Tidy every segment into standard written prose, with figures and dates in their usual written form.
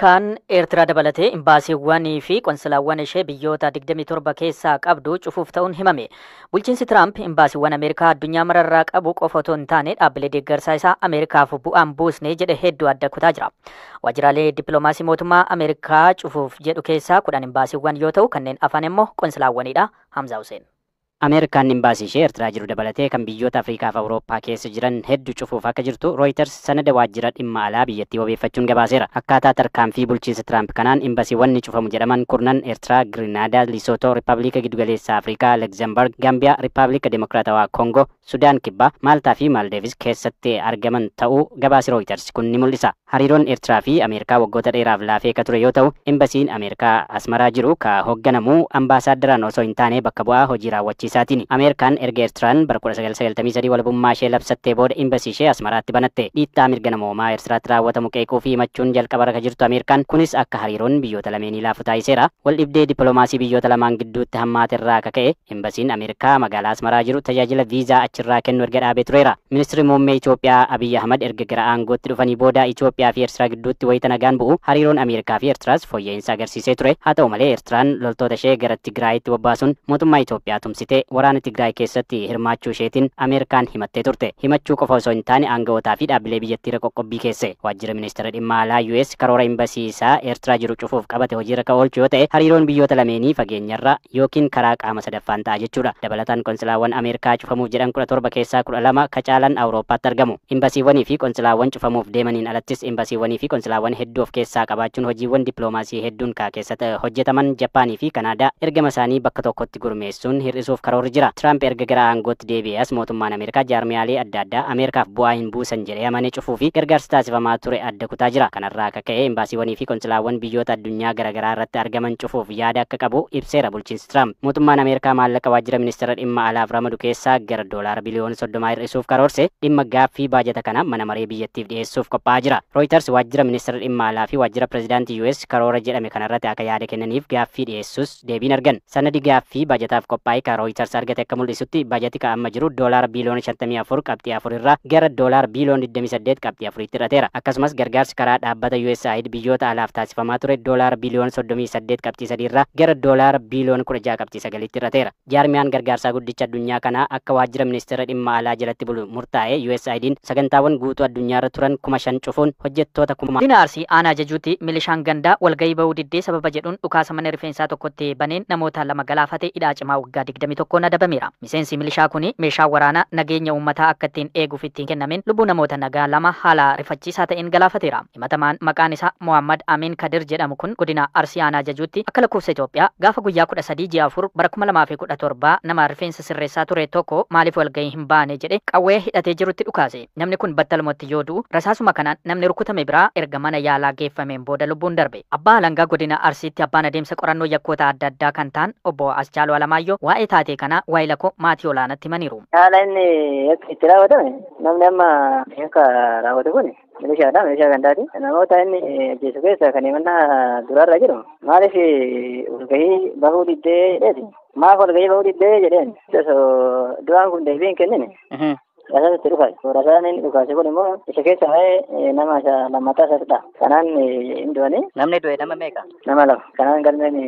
Ameerikaan Eertiraa dabalatee imbaasiiwwanii fi qonsulaawwan ishee biyyoota 27 keessaa qabdu cufuuf ta'uun himame. Bulchiinsi Tiraamp imbaasiiwwan Ameerikaa addunyaa mararraa qabu qofa otoo hin taane dhaabbilee deeggarsaa isaa Ameerikaaf bu'aan buusne jedhe hedduu adda kutaa jira. Waajjiraalee dippiloomaasii mootummaa Ameerikaa cufuuf jedhu keessaa 10 imbaasiiwwan yoo ta'u kanneen afan immoo qonsulaawwanidha. Hamza Hussein. Ameerikaan imbaasii ishee Eertiraa jiru dabalatee kan biyyoota Afrikaa fi Awurooppaa keessa jiran hedduu cufuuf akka jirtu Reuters sanada waajjira dhimma alaa biyyattii wabeeffachuun gabaaseera. Akkaataa tarkaanfii bulchiinsa Tiraamp kanaan imbaasiiwwan ni cufamu jedhaman kurnan Eertiraa, Giriinaadaa, Lisootoo, Riippaabilika Giddugaleessaa Afrikaa, Legzambarg, Gaambiyaa, Riippaabilika Dimokiraatawaa Koongoo, Sudaan Kibbaa, Maaltaa fi Maaldeevis keessatti argaman ta'uu gabaasi Reuters kun ni mul'isa. Hariiroon Eertiraa fi Ameerikaa waggoota dheeraaf laafee ka ture yoo ta'u, imbaasiin Ameerikaa Asmaraa jiru ka hoogganamu ambaasaaddaraan osoo hin taane bakka bu'aa hojii raawwachiisaatiini. Ameerikaan erga Eertiraan bara 1993 walabummaa ishee labsattee booda imbaasii ishee Asmaraatti banatte. Dhiittaa mirga namoomaa Eertiraatti raawwatamu qeequu fi himachuun jalqaba irra jirtu Ameerikaan kunis akka hariiroon biyyoota lameenii laafu taasiseera. Wal dhibdee dippiloomaasii biyyoota lamaan gidduutti hammaate irraa ka'e imbaasiin Ameerikaa magaalaa Asmaraa jiru tajaajila viizaa achirraa kennu erga dhaabee tureera. Ministeerri muummee Itoophiyaa Abiy Ahmad erga gara aangootti dhufanii booda Itoophiyaa fi Eertiraa gidduutti wayita nagaan bu'u hariiroon Ameerikaa fi Eertiraas fooyya'insa agarsiisee ture. Haa ta'u malee Eertiraan loltoota ishee gara Tigraayitti bobbaasuun mootummaa Itoophiyaa tumsitee waraana Tigraay keessatti hirmaachuu isheetiin Ameerikaan himattee turte. Himachuu qofa osoo hin taane aanga'ootaa fi dhaabbilee biyyattii qoqqobbii keesse. Waajjira ministeera dhimma alaa US karoora imbaasii isaa Eertiraa jiru cufuuf qabate hojiirra kan oolchu yoo ta'e hariiroon biyyoota lameenii fageenyarra yookiin karaa qaama sadaffaan ta'a jechuudha. Dabalataan qonsulaawwan Ameerikaa cufamuuf jedhan 17 keessaa 12 ka caalan Awurooppaatti argamu. Imbaasiiwwanii fi qonsulaawwan cufamuuf deemaniin alattis imbaasiiwwanii fi qonsulaawwan hedduu of keessaa qabaachuun hojiiwwan dippiloomaasii hedduun ka keessatti hojjetaman Japaanii fi Kanaadaa ergama isaanii bakka tokkotti gurmeessuun hir'isuuf karoorri jira. Tiraamp erga gara aangootti deebi'as mootummaan Ameerikaa jaarmiyaalee adda addaa Ameerikaaf bu'aa hin buusan jedhee amanee cufuu fi gargaarsa taasifamaa ture adda kutaa jira. Kanarraa akka ka'e imbaasiiwwanii fi qonsulaawwan biyyoota addunyaa garaagaraa irratti argaman cufuuf yaada akka qabu ibseera bulchiinsi Tiraamp. Mootummaan Ameerikaa maallaqa waajjira ministeera dhimma alaaf ramadu keessaa gara doolaara biliyoona 30 hir'isuuf karoorse dhimma gaaffii baajata kana mana maree biyyattiif dhiyeessuuf qophaa'aa jira. Reuters waajjira ministeera dhimma alaa fi waajjira pirezidaantii US karoora jedhame kanarratti akka yaada kennaniif gaaffii dhiyeessus deebiin argan. Sanadi gaaffii baajataaf qophaa'e ka Reuters argate akka mul'isutti baajati ka amma jiru doolaara biliyoona 54 qabxii 4 irraa gara doolaara biliyoona 28 qabxii 4 tti hir'ateera. Akkasumas gargaarsi karaa dhaabbata USAID biyyoota alaaf taasifamaa ture doolaara biliyoona 38 qabxii 3 irraa gara doolaara biliyoona 16 qabxii 9 tti hir'ateera. Jaarmiyaan gargaarsaa guddicha addunyaa kanaa akka waajjira ministeera dhimma alaa jalatti bulu murtaa'e USAID'n sagantaawwan guutuu addunyaarra turan 5,000 cufuun hojjettoota 1000. Godina Arsii aanaa jajuutti milishaan gandaa walgahii bahuu diddee sababa jedhuun dhukaasa mana rifeensaa tokkotti baneen namoota 2 galaafate hidhaa cimaa waggaa 21 adabameera. Miseensi milishaa kuni meeshaa waraanaa nageenya uummataa akka ittiin eeguuf ittiin kennamen lubbuu namoota nagaa 2 haala rifachiisaa ta'een galaafateera. Himatamaan maqaan isaa Muhammad Amin Kadir jedhamu kun godina Arsii aanaa jajuutti akka lakkoofsa Itoophiyaa gaafa guyyaa 13 ji'a 4 bara 2017 nama rifeensa sirreessaa ture tokko maaliif walgahii hin baane jedhe qawwee hidhatee jirutti dhukaase. Namni kun battalumatti yoo du'u rasaasuma kanaan namni rukutame biraa erga mana yaalaa geeffameen booda lubbuun darbe. Abbaa Alangaa godina Arsiitti abbaan adeemsa qorannoo yakkoota adda addaa kan ta'an obbo Aschaaluu Alamaayyoo waa'ee taatee kanaa waa'ee lakkoo maatii olaanaatti himaniiru. Haala inni itti raawwatame namni amma akka raawwatu kun milishaadha, milishaa gandaati. Namoota inni ajjeesu keessa kan himannaa duraarra jiru maaliif walgahii bahuu diddee jedheeti. Maaf walgahii bahuu diddee jedheen duraan kun deebii hin kennine. Rasaan itti dhukaase. Rasaan inni dhukaase kun immoo isa keessa waa'ee nama lammataa isaatidha. Kanaan hin du'anii. Namni du'e nama meeqa? Nama 2. Kanaan galmeen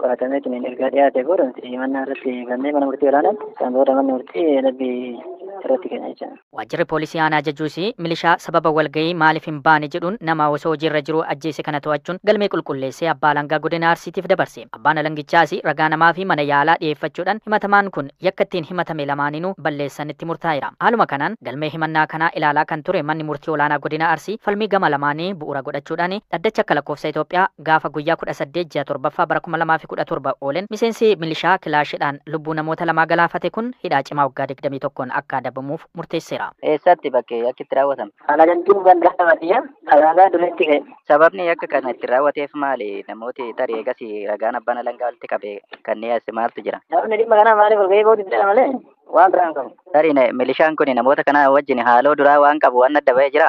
qoratameetiin erga dhiyaate booda himannaa irratti kanneen mana murtii olaanaatti kan booda manni murtii labbii irratti kenna jechuudha. Waajjirri poolisii aanaa jajuusi milishaa sababa walgahii maaliif hin baane jedhuun nama osoo hojiirra jiru ajjeese kana to'achuun galmee qulqulleessee abbaa alangaa godina Arsiitiif dabarse. Abbaan alangichaas ragaa namaa fi mana yaalaa dhiyeeffachuudhaan himatamaan kun yakka ittiin himatame lamaaninuu balleessanitti murtaa'eera. Haaluma kanaan galmee himannaa kanaa ilaalaa kan ture manni murtii olaanaa godina Arsii falmii gama lamaanii bu'uura godhachuudhaan dhaddacha akka lakkoofsa Itoophiyaa gaafa guyyaa 18 ji'a 7 bara 2017 oolen miseensi milishaa kilaashiidhaan lubbuu namoota 2 galaafate kun hidhaa cimaa waggaa 21 akka adabamuuf murteesseera. Eessatti bakkee yakki itti raawwatame? Haala gantuu gandaa baadiyyaa alaagaa duratti ka'e. Sababni yakka kana itti raawwateef maali? Namooti tarii eegas ragaan abbaan alangaa walitti qabe kanneen as maaltu jira? Sababni dhimma kanaa maaliif walgahii bahuu diddee malee waan biraan qabu. Tarii milishaan kun namoota kana wajjin haaloo duraa waan qabu waan adda bahee jira?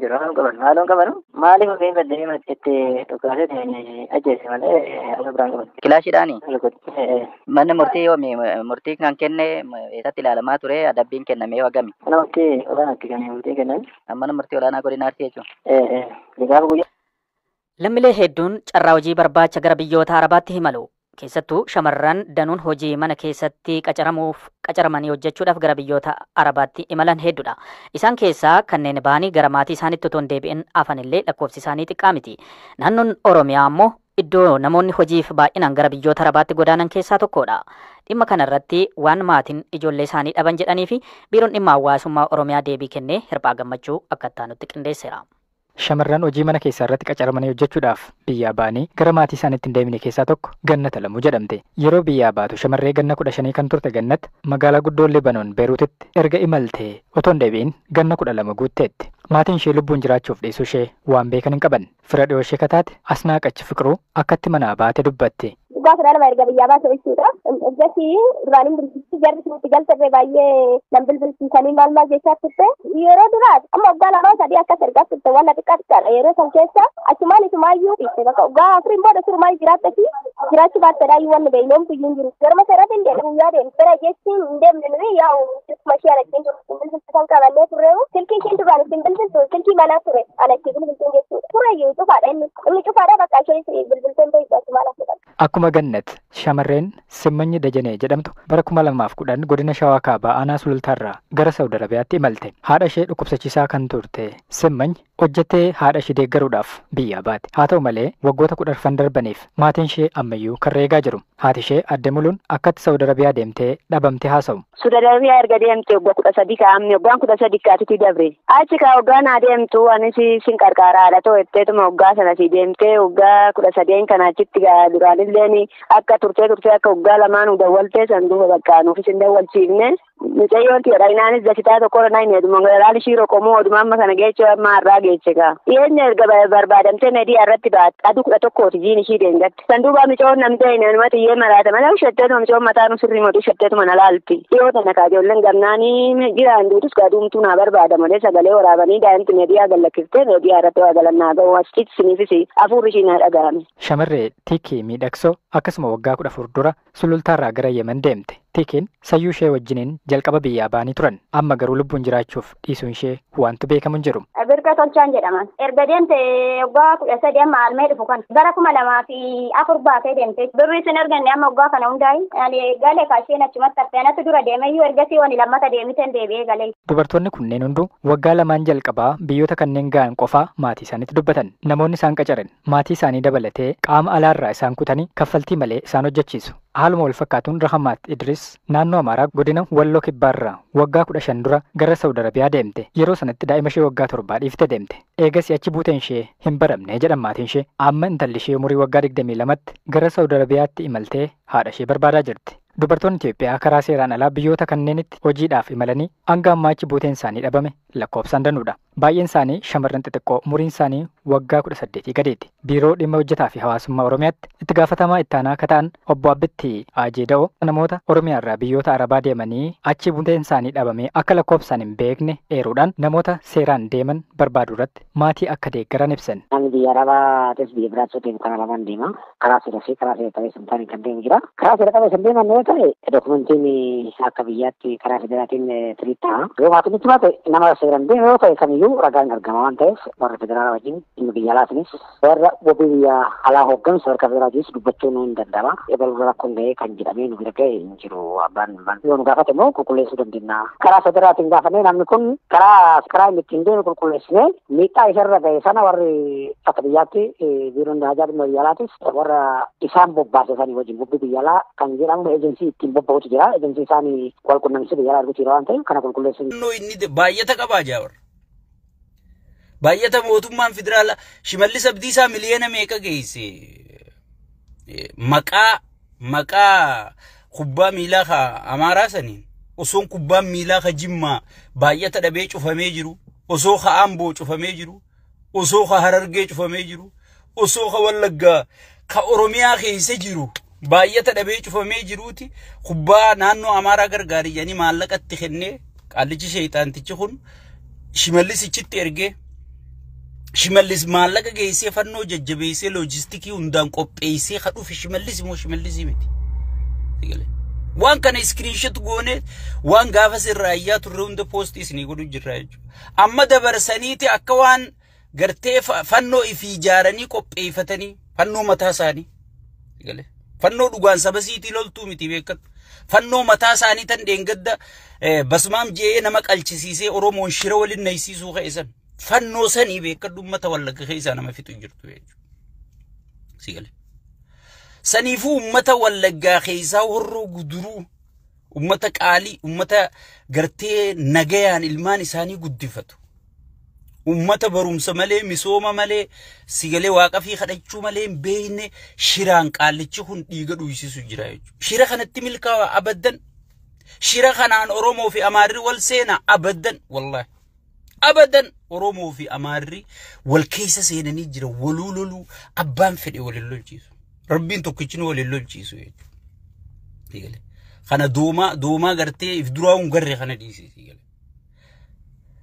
Jiru haaloon qaban maaliif walgahii baddee itti dhukaasee ajjeese malee haaloo biraan qaban. Kilaashiidhaani? Manni murtii yoomi murtii kan kenne eessatti ilaalamaa ture adabbiin kennamee wagami? Mana murtii olaanaatti kan murtii kennan. Mana murtii olaanaa godina Arsii jechuun? Gaafa guyyaa Lammiilee hedduun carraa hojii barbaacha gara biyyoota Arabaatti himalu. Keessattuu shamarran danuun hojii mana keessatti qacaramanii hojjechuudhaaf gara biyyoota Arabaatti imalan hedduudha. Isaan keessaa kanneen ba'anii gara maatii isaaniitti otoo hin deebi'in hafanillee lakkoofsi isaanii xiqqaa miti. Naannoon Oromiyaa ammoo iddoo namoonni hojiif baay'inaan gara biyyoota Arabaatti godaanan keessaa tokkodha. Dhimma kanarratti waan maatiin ijoollee isaanii dhaban jedhanii fi biiroon dhimma hawaasummaa Oromiyaa deebii kennee Hirphaa Gammachuu akka nutti qindeesseera. Shamarran hojii mana keessaa irratti qacaramanii hojjechuudhaaf biyyaa ba'anii gara maatii isaaniitti hin deemine keessaa tokko Gannat Alamuu jedhamte. Yeroo biyyaa baatu shamarree ganna 15 kan turte Gannat magaalaa guddoo Libanoon Beeruutitti erga imaltee otoo hin deebi'in ganna 12 guutteetti. Maatiin ishee lubbuun jiraachuuf dhiisuu ishee waan beekan hin qaban. Fira dhiyoo ishee kataate Asnaaqach Fiqiruu akkatti manaa baate dubbatti. Gaafa dhala erga biyyaa baate jechuudha. Eeggatti duraan bilbilti jarri nuti galtee baay'ee nan bilbilsiisanii maal jechaa turte. Yeroo duraa amma waggaa lama sadii akkas ergaa turte waan xiqqaadha. Yeroo san keessa achumaan isumaayyuu dhiiste bakka waggaa afurii booda surumaan jiraattati jiraachuu baattedhaayyuu wanni beeynoomtu iyyuu hin jiru. Garma seerratti hin deemne guyyaa deemne. Bira jechuun hin deemne nuyi yaa'u mashii alatti hin jiru. Bilbilti kan qabannee turreewu. Silkii ishiin duraan ittiin bilbiltu silkii manaa ture. Alatti bilbiltuun jechuudha. Tureeyyuu cufaadha inni. Inni cufaadha bakka ishee bilbilteen beektu achumaan asirratti. Akkuma Gannat shamarreen Simmanyi Dajanee jedhamtu bara 2010 godina Shawaa Kaabaa aanaa Sulultaarraa gara Saawud Arabiyaatti imalte. Haadha ishee dhukkubsachiisaa kan turte Simmanyi hojjettee haadha ishee deeggaruudhaaf biyyaa baate. Haa ta'u malee waggoota 10 darbaniif maatiin ishee ammayyuu kan reegaa jiru. Haati ishee Adde Muluun akkatti Saawud Arabiyaa deemtee dhabamte haasa'u. Saawud Arabiyaa erga deemte waggaa 13 kaa'amne waggaan 13 kaatitti dabre. Achi kaa waggaan haa deemtu anis sin qarqaaraadha ta'u jetteetuma waggaa sana si deemtee waggaa 13 kana achitti duraanillee akka turtee akka waggaa lamaan dawwaltee sanduuqa bakka nuufis hin dawwalchiifne. Mucayyoon tiidha inaanis dasitaa tokkorra na himeetu mangalaali shiroo qomoo oduma amma kana geechoo amma har'aa geeche kaa. Dhiyeenya erga barbaadamtee meedii irratti baate aduu 11 jiin ishii deengatti. Sanduuqa micoon namtee inanuma tiyyee maraata malee ushatteetuma micoon mataa nu sirrii mootu ushatteetuma na laalti. Dhiyoo tana kaa ijoolleen gamnaanii jiraan duutus gaduumtuu naa barbaada malee sagalee waraabanii daa'imti meediyaa gallakkistee meediyaa irratti waa galannaa ga'u asitti siniifis hafuurri ishii naa dhaga'ame. Shamarree Tiikii Miidhagsoo akkasuma waggaa 14 dura Sulultaarraa gara Yemen deemte. Tiikiin sayyuu ishee wajjiniin jalqaba biyyaa ba'anii turan. Amma garuu lubbuun jiraachuuf dhiisuun ishee wanti beekamu hin jiru. Birqa Tolchaan jedhaman. Erga deemte waggaa 13 amma almee dhufu kan bara 2004 baatee deemte. Birri isin arganne amma waggaa kana hundaa'e. Ani galee kaasheen achumatti affeenatti dura deemeyyuu ergasii wani lammata deemiten deebi'ee galee. Dubartoonni kunneen hunduu waggaa lamaan jalqabaa biyyoota kanneen ga'an qofaa maatii isaaniitti dubbatan. Namoonni isaan qacaran maatii isaanii dabalatee qaama alaarraa isaan kutanii kaffaltii malee isaan hojjechiisu. Haaluma wal fakkaatuun Rahamaat Idris naannoo Amaaraa godina Walloo Kibbaarraa waggaa 15 dura gara Saawud Arabiyaa deemte. Yeroo sanatti daa'ima ishee waggaa 7 dhiiftee deemte. Eegas achi buuteen ishee hin baramne jedhan maatiin ishee. Amma intalli ishee umurii waggaa 22tti gara Saawud Arabiyaatti imaltee haadha ishee barbaadaa jirti. Dubartoonni Itoophiyaa karaa seeraan alaa biyyoota kanneenitti hojiidhaaf imalanii hanga ammaa achi buuteen isaanii dhabame lakkoofsaan danuudha. Baay'een isaanii shamarran xixiqqoo umuriin isaanii waggaa 18 gadeeti. Biiroo dhimma hojjetaa fi hawaasummaa Oromiyaatti itti gaafatamaa ittaanaa akka ta'an obbo Abbitti Aajee Da'oo namoota Oromiyaarraa biyyoota Arabaa deemanii achi buuteen isaanii dhabame akka lakkoofsaan hin beekne eeruudhaan namoota seeraan deeman barbaaduu irratti maatii akka deeggaran ibsan. Namni biyya Arabaatis biyya biraatti deemu karaa lamaan deema. Karaa seeraa fi karaa seera qabeessa hin taane kan deemu jira. Karaa seera qabeessa deeman yoo ta'e dokumentiin akka biyyaatti karaa federaatiin tiriitta'a. Yoo maatinitti baate nama seeraan deemu yoo ta'e kamiyyuu ragaan argama waan ta'eef warra federaalaa wajjin dhimma biyya alaatiinis warra wabii biyya alaa hooggansa sadarkaa federaatiinis dubbachuun hin danda'ama. Ebaluu rakkoon ga'ee kan jedhamee nu bira ga'e hin jiru abbaan yoo nu gaafate immoo qulqulleessuu dandeenya. Karaa federaatiin gaafannee namni kun karaa inni ittiin deemu qulqulleessinee miidhaa isarra ga'e sana warri akka biyyaatti biiroon haajaa dhimma biyya alaatis warra isaan bobbaase sanii wajjin bobbi biyya alaa kan jedhamu ejensii ittiin bobba'utu jira. Ejensii isaanii wal qunnamsiisa biyya alaa arguutu jira waan ta'eef kana qulqulleessuun. Inni baay'ata qabaa jaawar. Baay'ata mootummaan federaalaa Shimallis Abdiisaa miliyoona meeqa geesse? Maqaa kubbaa miilaa ka Amaaraa saniin osoon kubbaan miilaa ka Jimmaa baay'ata dhabee cufamee jiru, osoo ka Amboo cufamee jiru, osoo ka Harargee cufamee jiru, osoo ka Wallaggaa ka Oromiyaa keessa jiru baay'ata dhabee cufamee jiruuti kubbaa naannoo Amaaraa gargaari jedhanii maallaqatti kennee qaallichi sheeyxaantichi kun Shimallis ichitti ergee Shimallis maallaqa geessee fannoo jajjabeessee loojistikii hundaan qopheessee ka dhufe Shimallis immoo Shimallis miti. Waan kana screenshot goone waan gaafa sirraa ayyaa turre hunda poostii isinii godhu jirra jechuudha. Amma dabarsaniiti akka waan gartee fannoo ifi ijaaranii qopheeffatanii fannoo mataa isaanii sigale fannoo dhugaan sabasiitii loltuu miti beekatu fannoo mataa isaanii tan dheengadda basmaam jee nama qalchisiisee Oromoon shira waliin naysiisuu ka'esan fannoo sanii beekadhu ummata Wallagga keessa nama fixu jirtu jechuudha sigale saniifuu ummata Wallaggaa keessa horroo guduruu ummata qaalii ummata gartee nagayaan ilmaan isaanii guddifatu ummata barumsa malee misooma malee sigale waaqa fi kadhachuu malee beeyne shiraan qaalichi kun dhiiga dhuyisisu jira jechuudha shira kanatti milkaawa abaddan shira kanaan Oromoo fi Amaarri wal seena abaddan wallahi abadan Oromoo fi Amaarri wal keessa seenanii jira walululu abbaan fedhe walin lolchiisu rabbiin tokkichi walin lolchiisu jechuudha kana dooma gartee if duraawun garre kana dhiisisi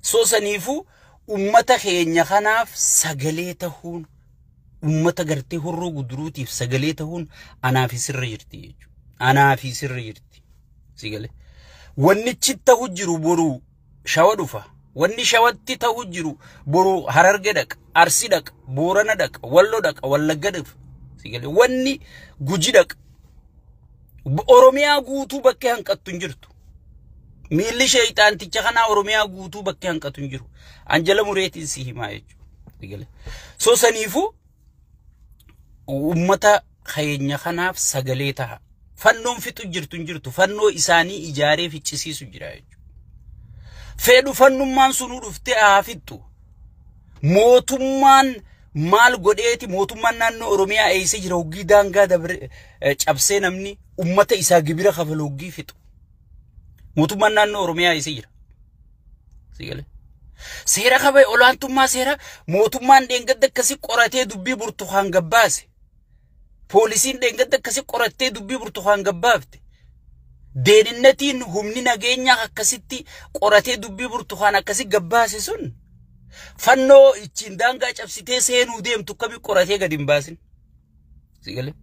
so saniifu ummata keenya kanaaf sagalee tahuun ummata gartee horroo guduruutiif sagalee tahuun anaaf sirra jirti jechuudha anaaf sirra jirti sigale wannichi tahu jiru boru shawa dhufa wanni shawatti tahu jiru boru Hararge dhaq Arsii dhaq Boorana dhaq Walloo dhaq Wallagga dhaq sigale wanni Guji dhaq Oromiyaa guutuu bakkee hanqattu jirtu miilli shayxaanticha kana Oromiyaa guutuu bakkee hanqatu jiru Anjala Mureetiin si himaa jechuudha so saniifu ummata keenya kanaaf sagalee taha fannoon fixu jirtu fannoo isaanii ijaaree ficcisiisu jira jechuudha fedhu fannummaan sunu dhufte haafittu mootummaan maal godheeti mootummaan naannoo Oromiyaa eeyse jira hoggii daangaa dabre cabsee namni ummata isaa gibira kafalu hoggii fixu mootummaan naannoo Oromiyaa eeyse jira sigale seera kabae olaantummaa seera mootummaan dheengadda akkasi qoratee dubbii burtukaan gabbaase poolisiin dheengadda akkasi qoratee dubbii burtukaan gabbaafte deeninnatiin humni nageenyaa akkasitti qoratee dubbii burtukaan akkasi gabbaase sun fannoo ittiin daangaa cabsitee seenuu deemtu kami qoratee gad hin baasin sigale